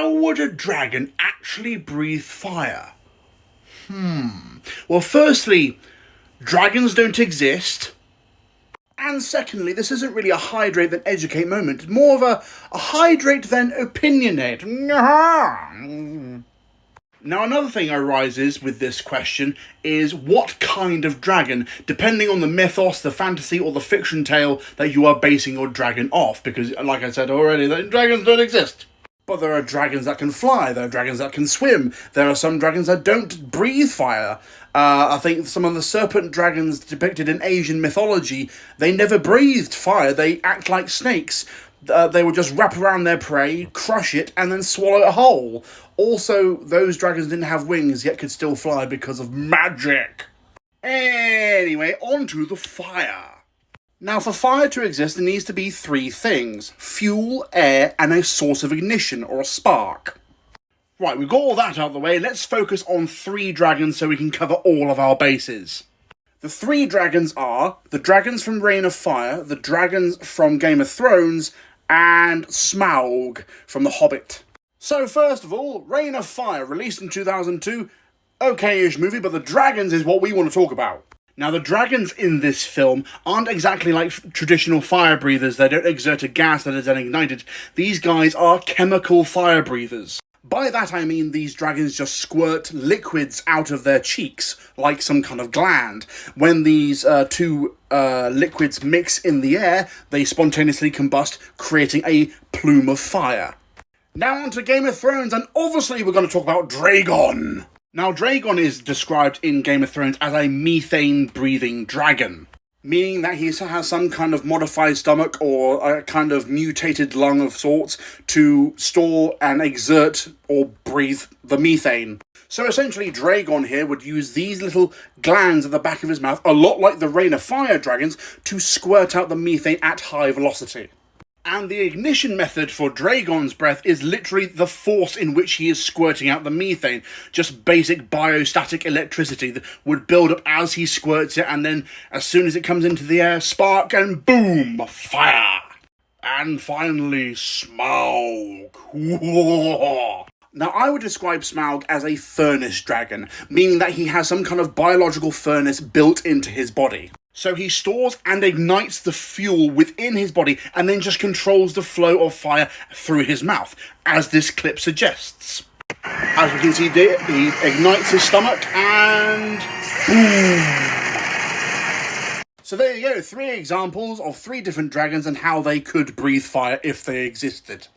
how would a dragon actually breathe fire? Well, firstly, dragons don't exist. And secondly, this isn't really a hydrate then educate moment. It's more of a hydrate then opinionate. Now, another thing arises with this question is what kind of dragon, depending on the mythos, the fantasy, or the fiction tale that you are basing your dragon off, because, like I said already, dragons don't exist. But there are dragons that can fly, there are dragons that can swim, there are some dragons that don't breathe fire. I think some of the serpent dragons depicted in Asian mythology, they never breathed fire, they act like snakes. They would just wrap around their prey, crush it, and then swallow it whole. Also, those dragons didn't have wings, yet could still fly because of magic. Anyway, on to the fire. Now, for fire to exist, there needs to be three things: fuel, air, and a source of ignition, or a spark. Right, we've got all that out of the way, let's focus on three dragons so we can cover all of our bases. The three dragons are the dragons from Reign of Fire, the dragons from Game of Thrones, and Smaug from The Hobbit. So first of all, Reign of Fire, released in 2002, okay-ish movie, but the dragons is what we want to talk about. Now, the dragons in this film aren't exactly like traditional fire breathers. They don't exert a gas that is then ignited. These guys are chemical fire breathers. By that I mean these dragons just squirt liquids out of their cheeks, like some kind of gland. When these two liquids mix in the air, they spontaneously combust, creating a plume of fire. Now on to Game of Thrones, and obviously we're going to talk about Dragon. Now, Dragon is described in Game of Thrones as a methane-breathing dragon, meaning that he has some kind of modified stomach or a kind of mutated lung of sorts to store and exert or breathe the methane. So essentially, Dragon here would use these little glands at the back of his mouth, a lot like the Reign of Fire dragons, to squirt out the methane at high velocity. And the ignition method for Dragon's breath is literally the force in which he is squirting out the methane. Just basic biostatic electricity that would build up as he squirts it, and then as soon as it comes into the air, spark and boom, fire. And finally, Smaug. Now, I would describe Smaug as a furnace dragon, meaning that he has some kind of biological furnace built into his body. So he stores and ignites the fuel within his body and then just controls the flow of fire through his mouth, as this clip suggests. As we can see there, he ignites his stomach and boom! So there you go, 3 examples of 3 different dragons and how they could breathe fire if they existed.